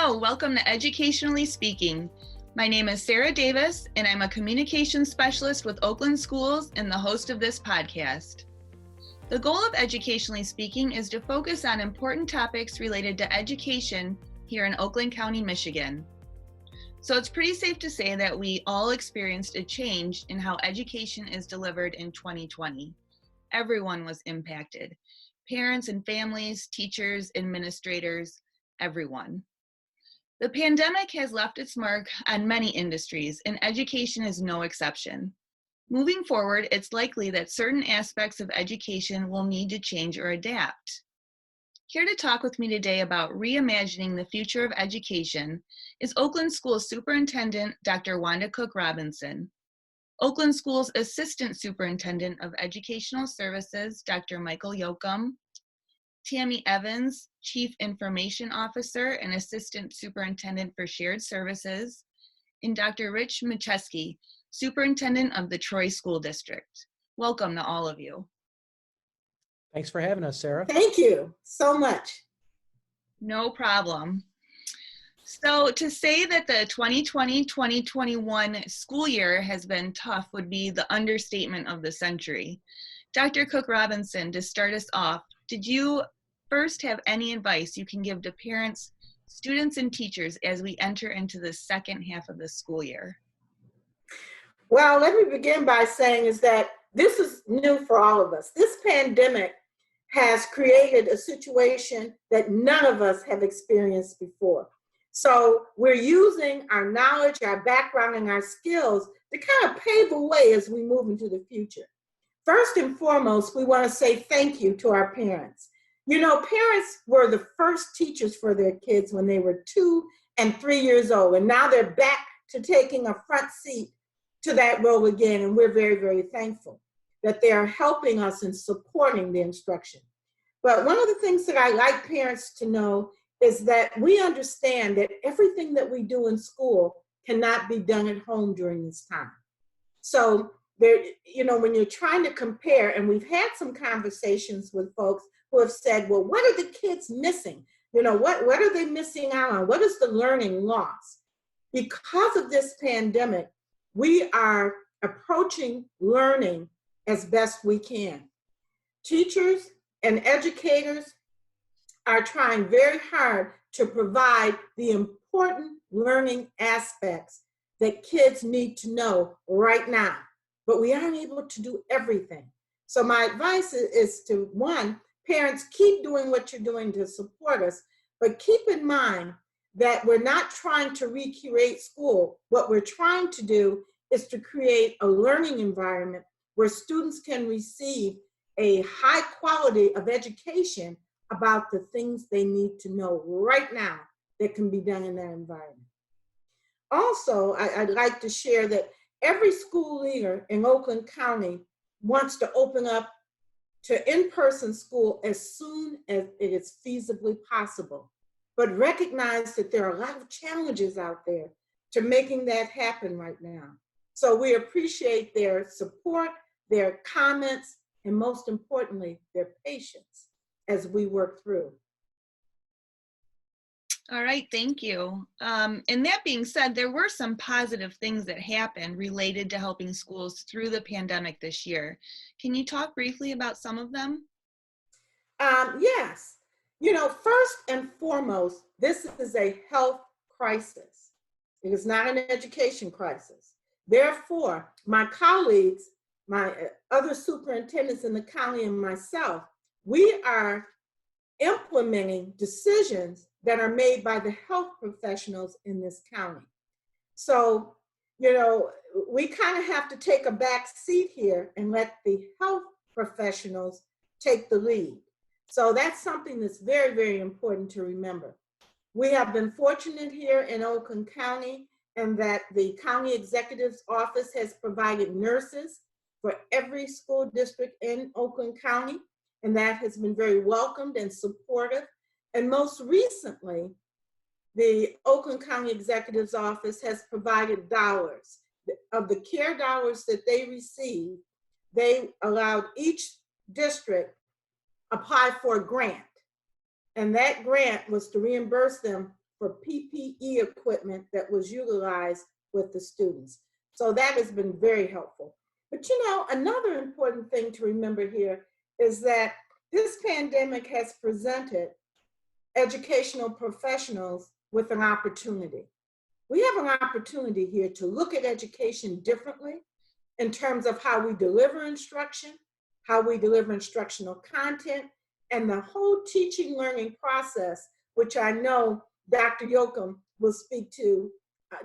Hello, welcome to Educationally Speaking. My name is Sarah Davis, and I'm a communications specialist with Oakland Schools and the host of this podcast. The goal of Educationally Speaking is to focus on important topics related to education here in Oakland County, Michigan. So it's pretty safe to say that we all experienced a change in how education is delivered in 2020. Everyone was impacted. Parents and families, teachers, administrators, everyone. The pandemic has left its mark on many industries, and education is no exception. Moving forward, it's likely that certain aspects of education will need to change or adapt. Here to talk with me today about reimagining the future of education is Oakland Schools Superintendent Dr. Wanda Cook-Robinson, Oakland Schools Assistant Superintendent of Educational Services, Dr. Michael Yocum, Tammy Evans, Chief Information Officer and Assistant Superintendent for Shared Services, and Dr. Rich Machesky, Superintendent of the Troy School District. Welcome to all of you. Thanks for having us, Sarah. Thank you so much. No problem. So to say that the 2020-2021 school year has been tough would be the understatement of the century. Dr. Cook-Robinson, to start us off, did you first have any advice you can give to parents, students, and teachers as we enter into the second half of the school year? Well, let me begin by saying is that this is new for all of us. This pandemic has created a situation that none of us have experienced before. So we're using our knowledge, our background, and our skills to kind of pave the way as we move into the future. First and foremost, we want to say thank you to our parents. You know, parents were the first teachers for their kids when they were 2 and 3 years old, and now they're back to taking a front seat to that role again, and we're very, very thankful that they are helping us and supporting the instruction. But one of the things that I like parents to know is that we understand that everything that we do in school cannot be done at home during this time. So there, you know, when you're trying to compare, and we've had some conversations with folks who have said, well, what are the kids missing? You know, what are they missing out on? What is the learning loss? Because of this pandemic, we are approaching learning as best we can. Teachers and educators are trying very hard to provide the important learning aspects that kids need to know right now, but we aren't able to do everything. So my advice is to, one, parents, keep doing what you're doing to support us, but keep in mind that we're not trying to recreate school. What we're trying to do is to create a learning environment where students can receive a high quality of education about the things they need to know right now that can be done in that environment. Also, I'd like to share that every school leader in Oakland County wants to open up to in-person school as soon as it is feasibly possible, but recognize that there are a lot of challenges out there to making that happen right now. So we appreciate their support, their comments, and most importantly, their patience as we work through. All right, thank you. And that being said, there were some positive things that happened related to helping schools through the pandemic this year. Can you talk briefly about some of them? Yes. You know, first and foremost, this is a health crisis. It is not an education crisis. Therefore, my colleagues, my other superintendents in the county and myself, we are implementing decisions that are made by the health professionals in this county. So, you know, we kind of have to take a back seat here and let the health professionals take the lead. So that's something that's very, very important to remember. We have been fortunate here in Oakland County and that the county executive's office has provided nurses for every school district in Oakland County, and that has been very welcomed and supportive. And most recently, the Oakland County Executive's Office has provided dollars. Of the care dollars that they received, they allowed each district apply for a grant. And that grant was to reimburse them for PPE equipment that was utilized with the students. So that has been very helpful. But another important thing to remember here is that this pandemic has presented educational professionals with an opportunity. We have an opportunity here to look at education differently in terms of how we deliver instruction, how we deliver instructional content, and the whole teaching learning process, which I know Dr. Yocum will speak to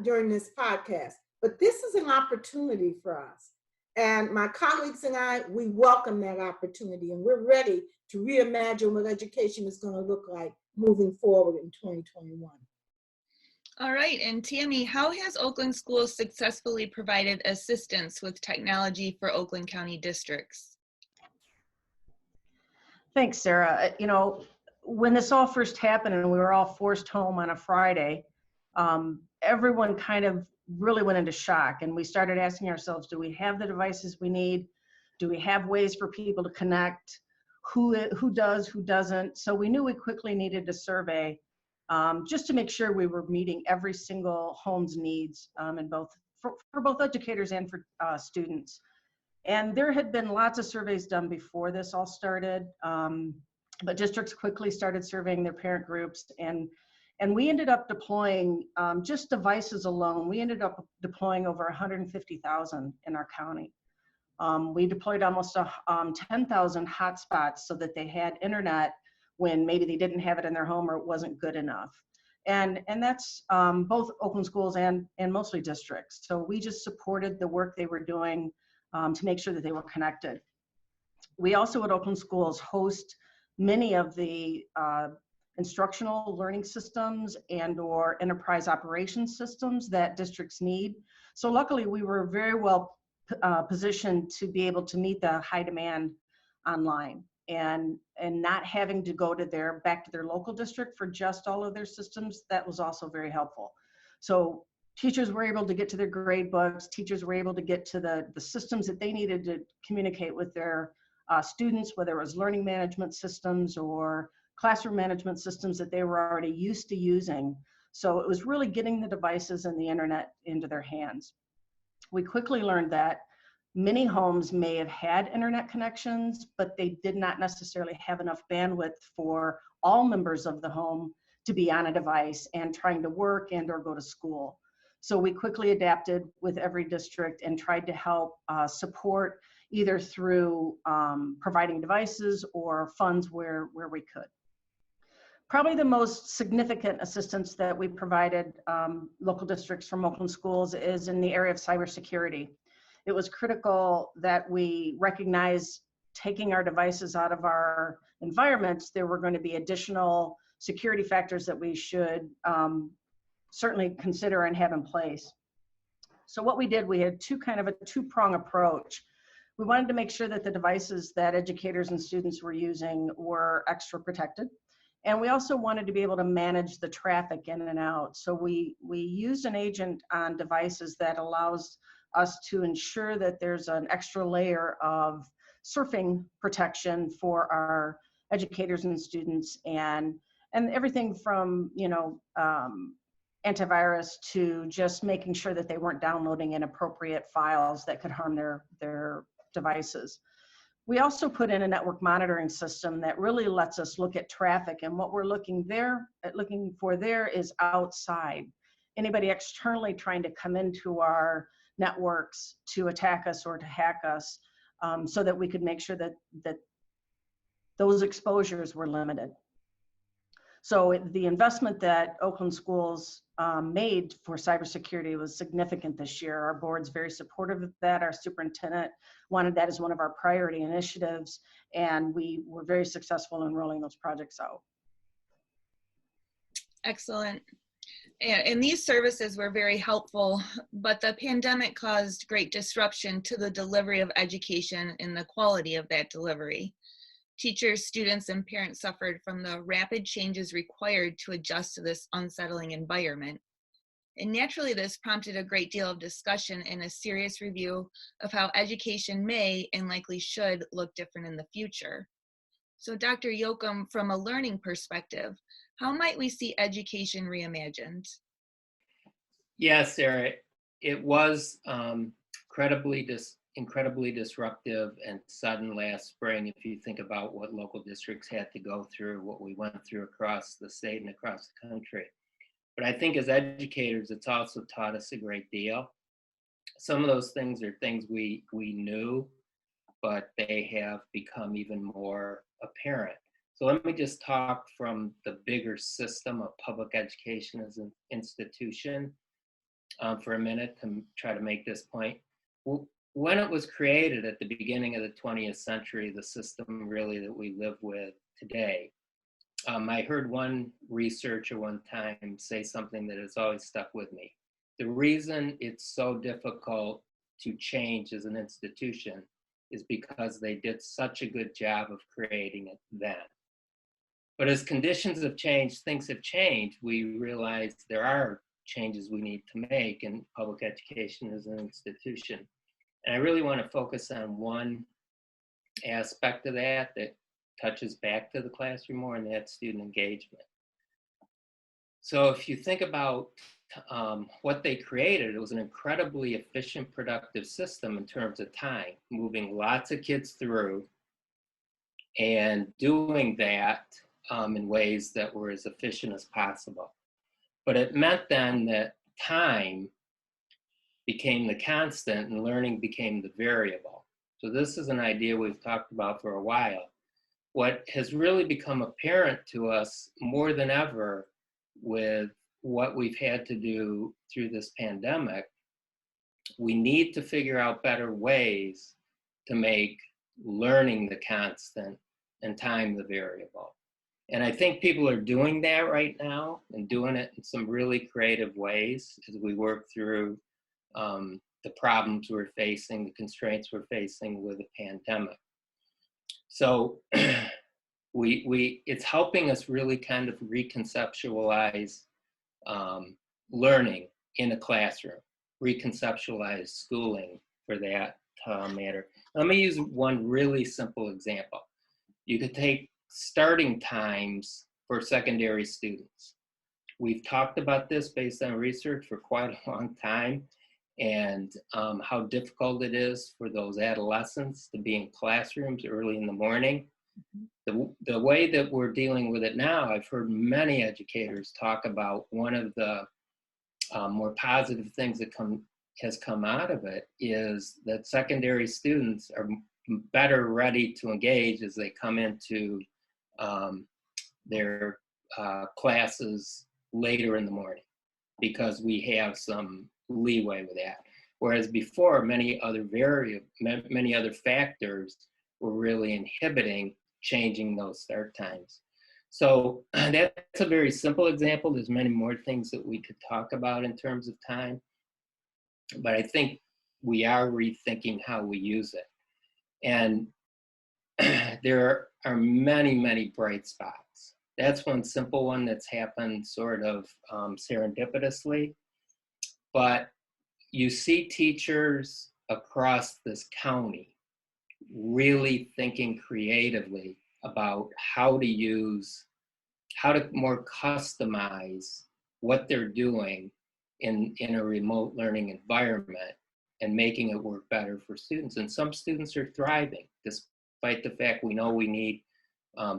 during this podcast. But this is an opportunity for us. And my colleagues and I, we welcome that opportunity, and we're ready to reimagine what education is going to look like moving forward in 2021. All right, and Tammy, how has Oakland Schools successfully provided assistance with technology for Oakland County districts? Thanks, Sarah. When this all first happened and we were all forced home on a Friday, everyone kind of really went into shock, and we started asking ourselves, do we have the devices we need? Do we have ways for people to connect? Who does, who doesn't? So we knew we quickly needed a survey just to make sure we were meeting every single home's needs for both educators and for students. And there had been lots of surveys done before this all started, but districts quickly started surveying their parent groups, and we ended up deploying, just devices alone, we ended up deploying over 150,000 in our county. We deployed almost 10,000 hotspots so that they had internet when maybe they didn't have it in their home or it wasn't good enough. And that's both Oakland schools and mostly districts. So we just supported the work they were doing to make sure that they were connected. We also at Oakland Schools host many of the instructional learning systems and/or enterprise operations systems that districts need. So luckily we were very well positioned to be able to meet the high demand online and not having to go to back to their local district for just all of their systems. That was also very helpful. So teachers were able to get to their grade books, teachers were able to get to the systems that they needed to communicate with their students, whether it was learning management systems or classroom management systems that they were already used to using. So it was really getting the devices and the internet into their hands. We quickly learned that many homes may have had internet connections, but they did not necessarily have enough bandwidth for all members of the home to be on a device and trying to work and/or go to school. So we quickly adapted with every district and tried to help support either through providing devices or funds where we could. Probably the most significant assistance that we provided local districts from Oakland Schools is in the area of cybersecurity. It was critical that we recognize taking our devices out of our environments, there were going to be additional security factors that we should certainly consider and have in place. So what we did, we had a two-prong approach. We wanted to make sure that the devices that educators and students were using were extra protected. And we also wanted to be able to manage the traffic in and out. So we used an agent on devices that allows us to ensure that there's an extra layer of surfing protection for our educators and students, and everything from antivirus to just making sure that they weren't downloading inappropriate files that could harm their devices. We also put in a network monitoring system that really lets us look at traffic, and what we're looking for there is outside. Anybody externally trying to come into our networks to attack us or to hack us, so that we could make sure that those exposures were limited. So the investment that Oakland Schools made for cybersecurity was significant this year. Our board's very supportive of that. Our superintendent wanted that as one of our priority initiatives, and we were very successful in rolling those projects out. Excellent. And these services were very helpful, but the pandemic caused great disruption to the delivery of education and the quality of that delivery. Teachers, students, and parents suffered from the rapid changes required to adjust to this unsettling environment. And naturally, this prompted a great deal of discussion and a serious review of how education may and likely should look different in the future. So Dr. Yocum, from a learning perspective, How might we see education reimagined? Yes, Sarah, it was incredibly disruptive and sudden last spring. If you think about what local districts had to go through, what we went through across the state and across the country. But I think as educators, it's also taught us a great deal. Some of those things are things we knew, but they have become even more apparent. So let me just talk from the bigger system of public education as an institution for a minute to try to make this point. When it was created at the beginning of the 20th century, the system really that we live with today, I heard one researcher one time say something that has always stuck with me. The reason it's so difficult to change as an institution is because they did such a good job of creating it then. But as conditions have changed, things have changed, we realize there are changes we need to make in public education as an institution. And I really want to focus on one aspect of that touches back to the classroom more, and that's student engagement. So if you think about what they created, it was an incredibly efficient, productive system in terms of time, moving lots of kids through and doing that in ways that were as efficient as possible. But it meant then that time became the constant and learning became the variable. So this is an idea we've talked about for a while. What has really become apparent to us more than ever with what we've had to do through this pandemic, we need to figure out better ways to make learning the constant and time the variable. And I think people are doing that right now and doing it in some really creative ways as we work through the problems we're facing, the constraints we're facing with the pandemic. So it's helping us really kind of reconceptualize learning in a classroom, reconceptualize schooling for that matter. Let me use one really simple example. You could take starting times for secondary students. We've talked about this based on research for quite a long time, and how difficult it is for those adolescents to be in classrooms early in the morning. The way that we're dealing with it now, I've heard many educators talk about one of the more positive things that has come out of it is that secondary students are better ready to engage as they come into their classes later in the morning, because we have some leeway with that. Whereas before, many other factors were really inhibiting changing those start times. So that's a very simple example. There's many more things that we could talk about in terms of time, but I think we are rethinking how we use it. And there are many, many bright spots. That's one simple one that's happened sort of serendipitously, but you see teachers across this county really thinking creatively about how to more customize what they're doing in a remote learning environment and making it work better for students. And some students are thriving, despite the fact we know we need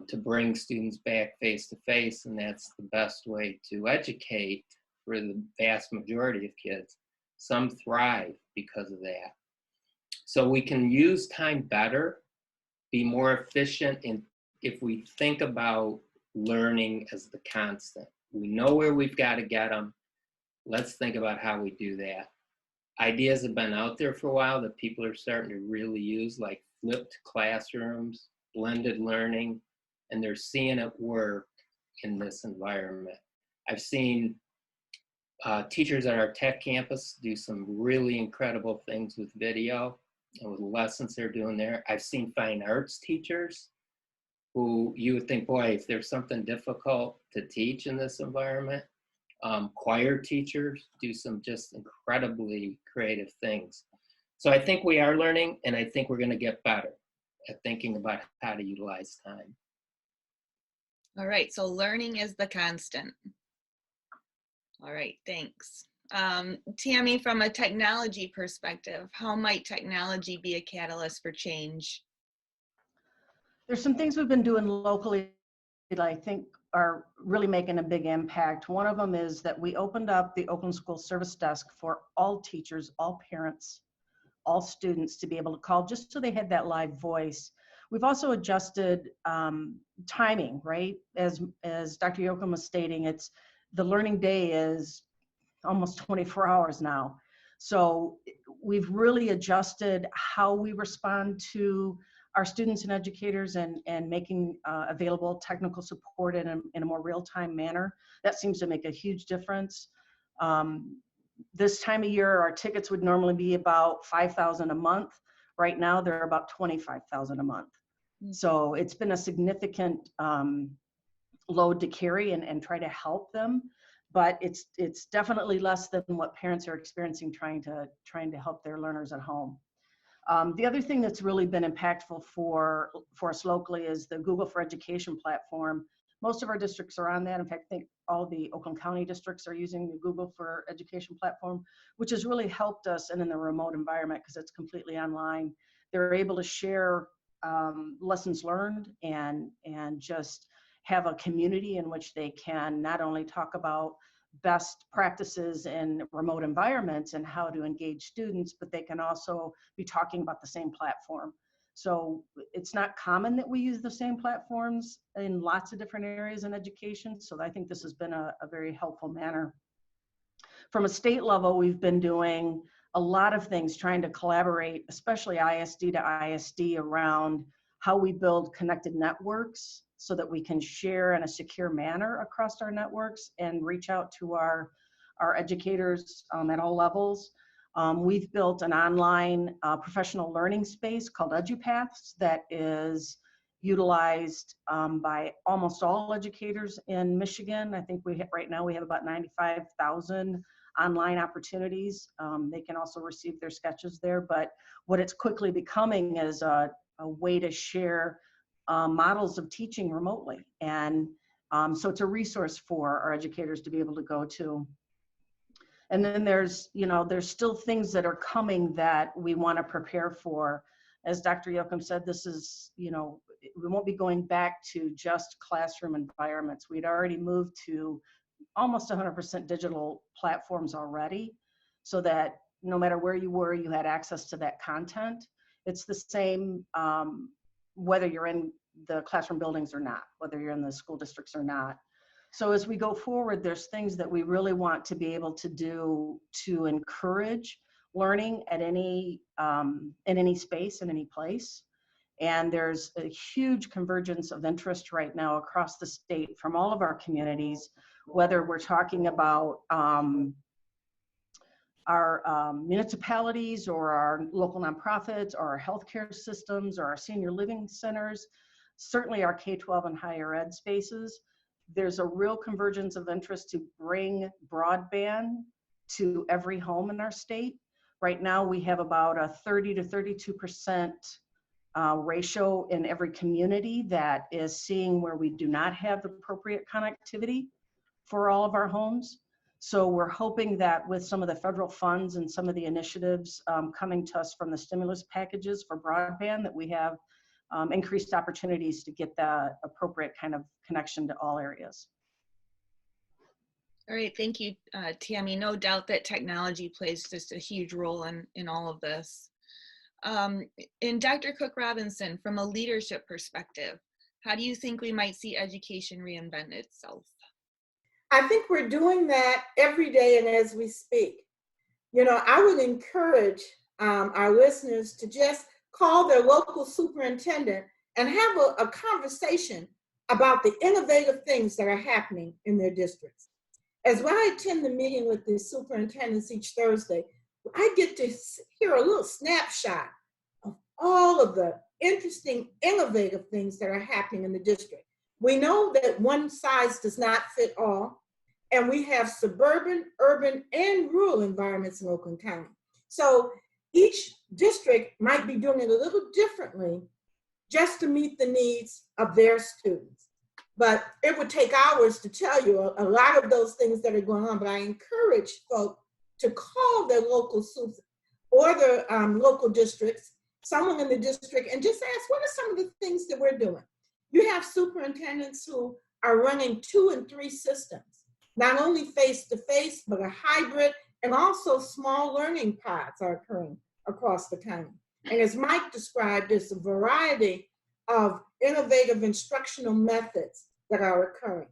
to bring students back face-to-face, and that's the best way to educate for the vast majority of kids. Some thrive because of that. So we can use time better, be more efficient if we think about learning as the constant. We know where we've got to get them. Let's think about how we do that. Ideas have been out there for a while that people are starting to really use, like flipped classrooms, blended learning, and they're seeing it work in this environment. I've seen teachers at our tech campus do some really incredible things with video and with lessons they're doing there. I've seen fine arts teachers who you would think, boy, if there's something difficult to teach in this environment, choir teachers do some just incredibly creative things. So I think we are learning, and I think we're going to get better at thinking about how to utilize time. All right, so learning is the constant. All right, thanks. Tammy, from a technology perspective, how might technology be a catalyst for change? There's some things we've been doing locally that I think are really making a big impact. One of them is that we opened up the Oakland Schools Service Desk for all teachers, all parents, all students to be able to call, just so they had that live voice. We've also adjusted timing, right? As Dr. Yocum was stating, the learning day is almost 24 hours now. So we've really adjusted how we respond to our students and educators and making available technical support in a more real-time manner. That seems to make a huge difference. This time of year, our tickets would normally be about $5,000 a month. Right now, they're about $25,000 a month. So it's been a significant load to carry and try to help them, but it's definitely less than what parents are experiencing trying to help their learners at home. The other thing that's really been impactful for us locally is the Google for Education platform. Most of our districts are on that. In fact, I think all the Oakland County districts are using the Google for Education platform, which has really helped us in the remote environment because it's completely online. They're able to share lessons learned and just have a community in which they can not only talk about best practices in remote environments and how to engage students, but they can also be talking about the same platform. So it's not common that we use the same platforms in lots of different areas in education. So I think this has been a very helpful manner. From a state level, we've been doing a lot of things trying to collaborate, especially ISD to ISD, around how we build connected networks so that we can share in a secure manner across our networks and reach out to our educators at all levels. We've built an online professional learning space called EduPaths that is utilized by almost all educators in Michigan. I think right now we have about 95,000 online opportunities. They can also receive their sketches there, but what it's quickly becoming is a way to share models of teaching remotely. And so it's a resource for our educators to be able to go to. And then there's still things that are coming that we want to prepare for. As Dr. Yocum said, this is, we won't be going back to just classroom environments. We'd already moved to almost 100% digital platforms already, so that no matter where you were, you had access to that content. It's the same whether you're in the classroom buildings or not, whether you're in the school districts or not. So as we go forward, there's things that we really want to be able to do to encourage learning at in any space, in any place. And there's a huge convergence of interest right now across the state from all of our communities, whether we're talking about our municipalities or our local nonprofits or our healthcare systems or our senior living centers, certainly our K-12 and higher ed spaces. There's a real convergence of interest to bring broadband to every home in our state. Right now, we have about a 30 to 32% ratio in every community that is seeing where we do not have the appropriate connectivity for all of our homes. So we're hoping that with some of the federal funds and some of the initiatives coming to us from the stimulus packages for broadband, that we have increased opportunities to get the appropriate kind of connection to all areas. All right, thank you, Tammy. No doubt that technology plays just a huge role in all of this. And Dr. Cook-Robinson, from a leadership perspective, how do you think we might see education reinvent itself? I think we're doing that every day and as we speak. I would encourage our listeners to just call their local superintendent and have a conversation about the innovative things that are happening in their districts. As when I attend the meeting with the superintendents each Thursday, I get to hear a little snapshot of all of the interesting, innovative things that are happening in the district. We know that one size does not fit all, and we have suburban, urban, and rural environments in Oakland County. So each district might be doing it a little differently just to meet the needs of their students. But it would take hours to tell you a lot of those things that are going on. But I encourage folks to call their local schools or the local districts, someone in the district, and just ask, what are some of the things that we're doing? You have superintendents who are running 2 and 3 systems, not only face-to-face, but a hybrid, and also small learning pods are occurring across the county. And as Mike described, there's a variety of innovative instructional methods that are occurring.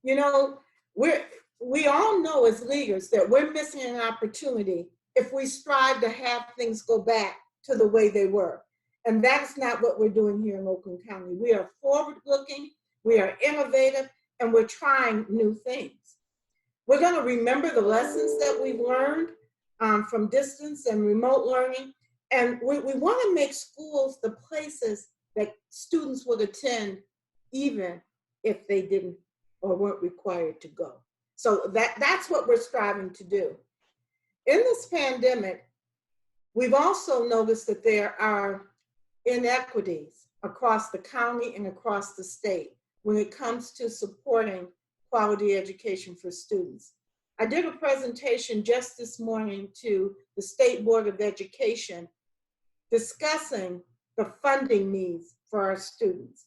You know, we all know as leaders that we're missing an opportunity if we strive to have things go back to the way they were. And that's not what we're doing here in Oakland County. We are forward-looking, we are innovative, and we're trying new things. We're going to remember the lessons that we've learned from distance and remote learning. And we want to make schools the places that students would attend even if they didn't or weren't required to go. So that's what we're striving to do. In this pandemic, we've also noticed that there are inequities across the county and across the state when it comes to supporting quality education for students. I did a presentation just this morning to the State Board of Education discussing the funding needs for our students.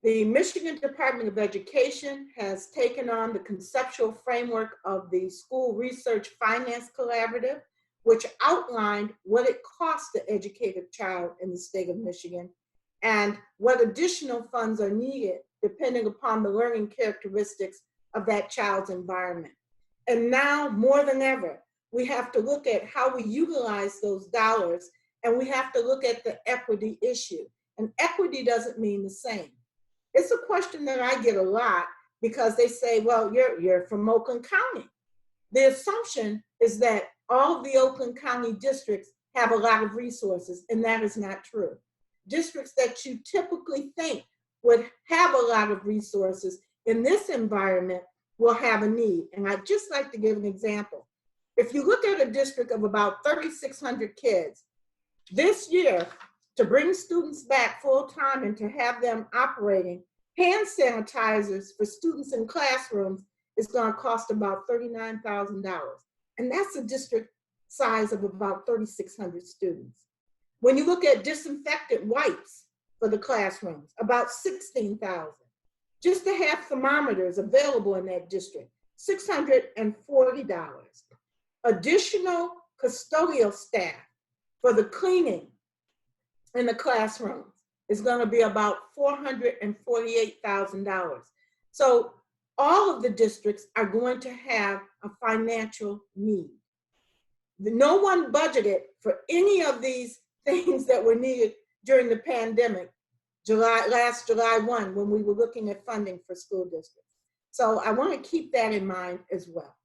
The Michigan Department of Education has taken on the conceptual framework of the School Research Finance Collaborative, which outlined what it costs to educate a child in the state of Michigan and what additional funds are needed depending upon the learning characteristics of that child's environment. And now more than ever, we have to look at how we utilize those dollars, and we have to look at the equity issue. And equity doesn't mean the same. It's a question that I get a lot because they say, well, you're from Oakland County. The assumption is that all of the Oakland County districts have a lot of resources, and that is not true. Districts that you typically think would have a lot of resources in this environment will have a need. And I'd just like to give an example. If you look at a district of about 3,600 kids, this year, to bring students back full-time and to have them operating, hand sanitizers for students in classrooms is going to cost about $39,000. And that's a district size of about 3,600 students. When you look at disinfectant wipes for the classrooms, about $16,000. Just to have thermometers available in that district, $640. Additional custodial staff for the cleaning in the classrooms is going to be about $448,000. So all of the districts are going to have a financial need. No one budgeted for any of these things that were needed during the pandemic, last July 1, when we were looking at funding for school districts. So I want to keep that in mind as well.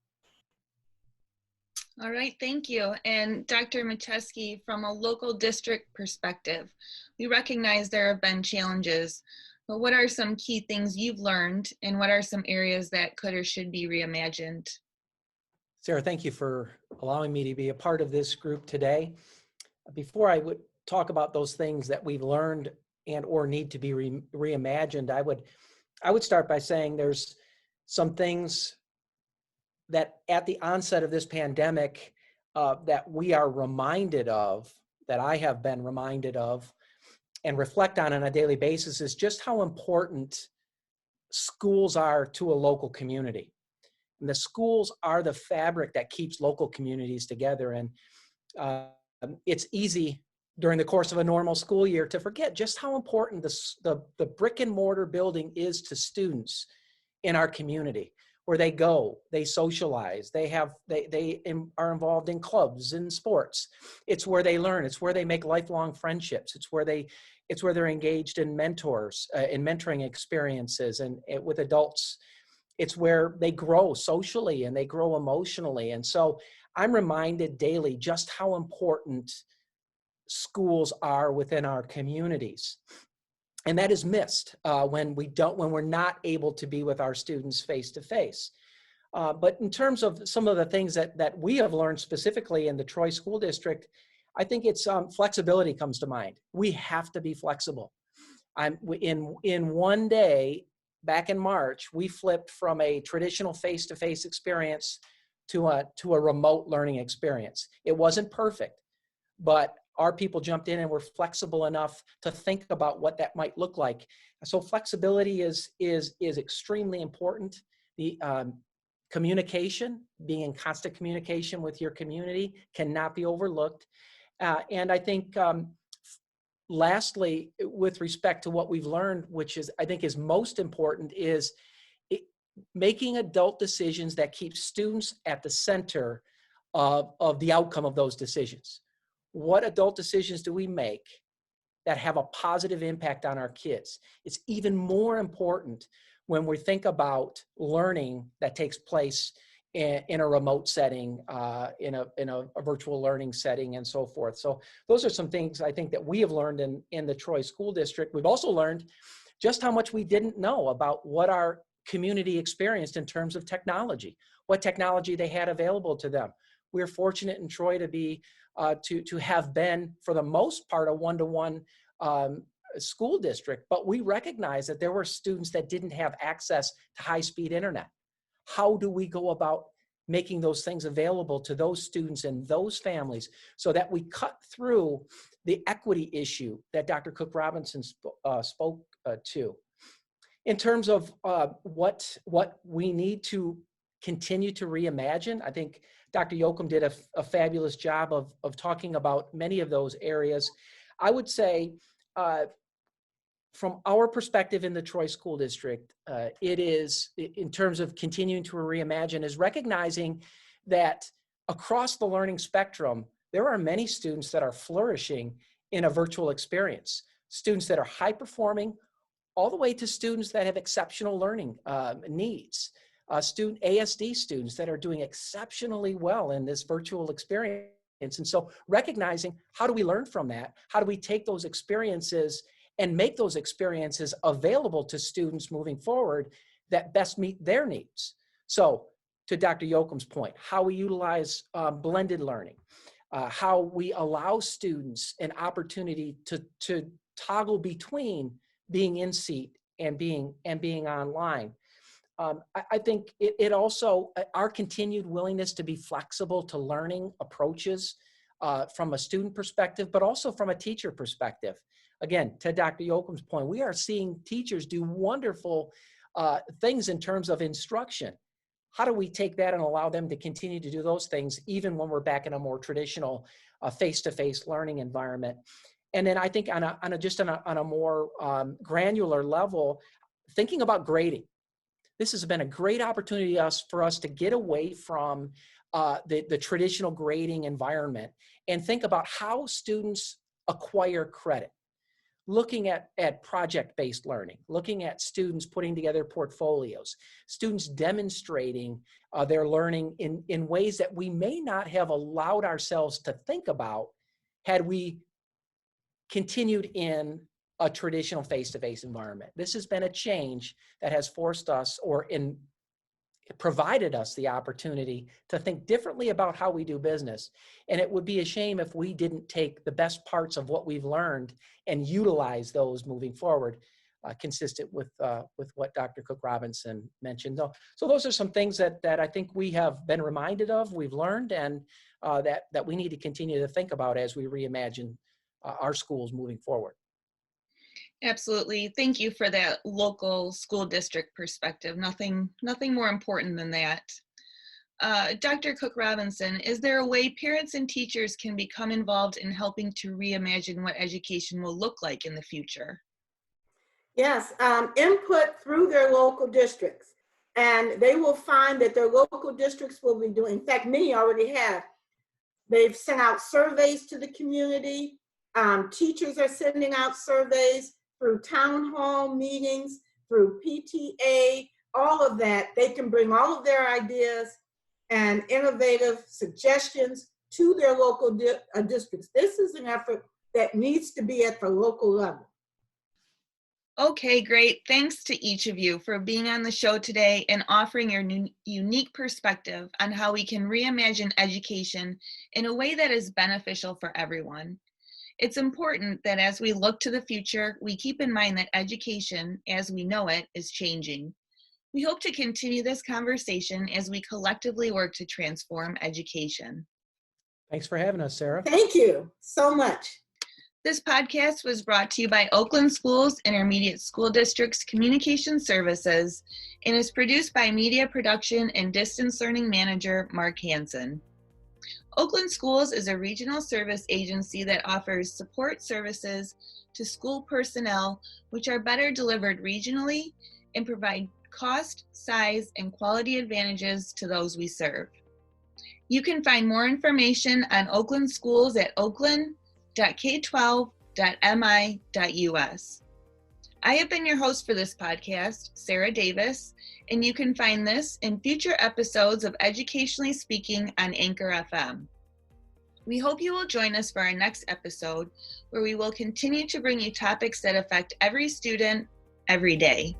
All right, thank you. And Dr. Machesky, from a local district perspective, we recognize there have been challenges, but what are some key things you've learned, and what are some areas that could or should be reimagined? Sarah, thank you for allowing me to be a part of this group today. Before I would talk about those things that we've learned and or need to be reimagined, I would start by saying there's some things that at the onset of this pandemic that we are reminded of, that I have been reminded of and reflect on a daily basis, is just how important schools are to a local community. And the schools are the fabric that keeps local communities together. And it's easy during the course of a normal school year to forget just how important the brick and mortar building is to students in our community, where they go, they socialize, they are involved in clubs and sports. It's where they learn. It's where they make lifelong friendships. It's where they're engaged in mentoring experiences and with adults. It's where they grow socially and they grow emotionally. And so I'm reminded daily just how important schools are within our communities. And that is missed when we're not able to be with our students face to face. But in terms of some of the things that we have learned specifically in the Troy School District, I think it's flexibility comes to mind. We have to be flexible. In one day, back in March, we flipped from a traditional face-to-face experience to a remote learning experience. It wasn't perfect, but our people jumped in and were flexible enough to think about what that might look like. So flexibility is extremely important. The communication, being in constant communication with your community, cannot be overlooked. And I think lastly, with respect to what we've learned, which is I think is most important, is making adult decisions that keep students at the center of the outcome of those decisions. What adult decisions do we make that have a positive impact on our kids? It's even more important when we think about learning that takes place in a remote setting, in a virtual learning setting, and so forth. So those are some things I think that we have learned in the Troy School District. We've also learned just how much we didn't know about what our community experienced in terms of technology, what technology they had available to them. We're fortunate in Troy to be to have been, for the most part, a one-to-one school district, but we recognize that there were students that didn't have access to high-speed internet. How do we go about making those things available to those students and those families so that we cut through the equity issue that Dr. Cook-Robinson spoke to? In terms of what we need to continue to reimagine, I think Dr. Yocum did a fabulous job of talking about many of those areas. I would say, from our perspective in the Troy School District, it is, in terms of continuing to reimagine, is recognizing that across the learning spectrum, there are many students that are flourishing in a virtual experience. Students that are high performing, all the way to students that have exceptional learning needs. ASD students that are doing exceptionally well in this virtual experience. And so recognizing, how do we learn from that? How do we take those experiences and make those experiences available to students moving forward that best meet their needs? So to Dr. Yocum's point, how we utilize blended learning, how we allow students an opportunity to toggle between being in seat and being online. I think it also, our continued willingness to be flexible to learning approaches from a student perspective, but also from a teacher perspective. Again, to Dr. Yocum's point, we are seeing teachers do wonderful things in terms of instruction. How do we take that and allow them to continue to do those things even when we're back in a more traditional face-to-face learning environment? And then I think on a more granular level, thinking about grading. This has been a great opportunity for us to get away from the traditional grading environment and think about how students acquire credit. Looking at project-based learning, looking at students putting together portfolios, students demonstrating their learning in ways that we may not have allowed ourselves to think about had we continued in a traditional face-to-face environment. This has been a change that has forced us, or provided us the opportunity to think differently about how we do business. And it would be a shame if we didn't take the best parts of what we've learned and utilize those moving forward, consistent with what Dr. Cook-Robinson mentioned. So those are some things that I think we have been reminded of, we've learned, and that we need to continue to think about as we reimagine our schools moving forward. Absolutely. Thank you for that local school district perspective. Nothing more important than that. Dr. Cook-Robinson, is there a way parents and teachers can become involved in helping to reimagine what education will look like in the future? Yes, input through their local districts. And they will find that their local districts will be doing, in fact, many already have. They've sent out surveys to the community. Teachers are sending out surveys through town hall meetings, through PTA, all of that. They can bring all of their ideas and innovative suggestions to their local districts. This is an effort that needs to be at the local level. Okay, great. Thanks to each of you for being on the show today and offering your unique perspective on how we can reimagine education in a way that is beneficial for everyone. It's important that as we look to the future, we keep in mind that education, as we know it, is changing. We hope to continue this conversation as we collectively work to transform education. Thanks for having us, Sarah. Thank you so much. This podcast was brought to you by Oakland Schools Intermediate School District's Communication Services and is produced by Media Production and Distance Learning Manager Mark Hansen. Oakland Schools is a regional service agency that offers support services to school personnel which are better delivered regionally and provide cost, size, and quality advantages to those we serve. You can find more information on Oakland Schools at oakland.k12.mi.us. I have been your host for this podcast, Sarah Davis, and you can find this and future episodes of Educationally Speaking on Anchor FM. We hope you will join us for our next episode, where we will continue to bring you topics that affect every student, every day.